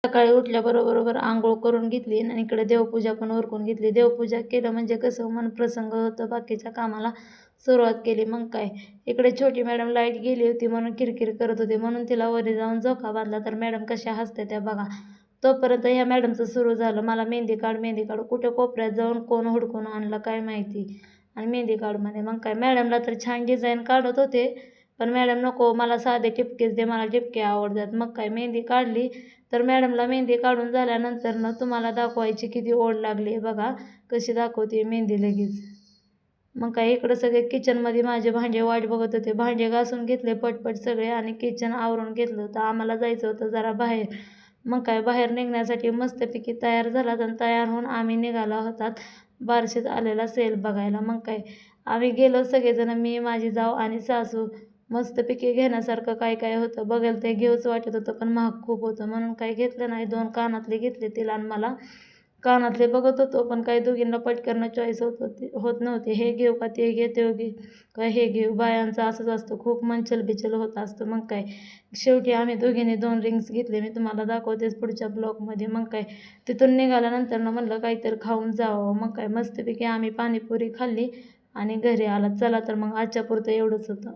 सकाळी उठल्याबरोबर अंघोळ करून घेतली आणि इकडे देवपूजा पण उरकून घेतली. देवपूजा केलं म्हणजे कसं मन प्रसन्न होतं. बाकीच्या कामाला सुरुवात केली. मग काय, इकडे छोटी मॅडम लाईट गेली होती म्हणून किरकिर करत होती, म्हणून तिला वरी जाऊन झोका बांधला. तर मॅडम कशा हसते त्या बघा. तोपर्यंत ह्या मॅडमचं सुरू झालं, मला मेहंदी काढ, मेहंदी काढ. कुठे कोपऱ्यात जाऊन कोण हुडकून आणलं काय माहिती आणि मेहंदी काढ म्हणे. मग काय, मॅडमला तर छान डिझाईन काढत होते, पण मॅडम नको, मला साधे टिपकेच दे, मला टिपके आवडतात. मग काय, मेहंदी काढली. तर मॅडमला मेहंदी काढून झाल्यानंतर तुम्हाला दाखवायची किती ओढ लागली बघा, कशी दाखवते मेहंदी लगेच. मग काय, इकडं सगळे किचनमध्ये माझे भांडे वाट बघत होते. भांडे घासून घेतले पटपट सगळे आणि किचन आवरून घेतलं होतं. आम्हाला जायचं होतं जरा बाहेर. मग काय, बाहेर निघण्यासाठी मस्तपैकी तयार झालात आणि तयार होऊन आम्ही निघालो होतात बार्शीत आलेला सेल बघायला. मग काय, आम्ही गेलो सगळेजण, मी, माझी जाऊ आणि सासू. मस्तपैकी घेण्यासारखं काय काय होतं बघेल ते घेऊच वाटत होतं, पण महाग खूप होतं म्हणून काही घेतलं नाही. 2 कानातले घेतले तिला आणि मला. कानातले बघत होतो, पण काही दोघींना पटकन चॉईस होत नव्हती. हे घेऊ का ते घे, ते घे का हे घेऊ. बायांचं असंच असतं, खूप मनचल-बिचल होत असतं. मग काय, शेवटी आम्ही दोघींनी 2 रिंग्स घेतले. मी तुम्हाला दाखवतेच पुढच्या ब्लॉगमध्ये. मग काय, तिथून निघाल्यानंतर म्हणलं काहीतरी खाऊन जावं. मग काय, मस्तपैकी आम्ही पाणीपुरी खाल्ली आणि घरी आला. चला तर मग आजच्या पुरतं एवढंच होतं.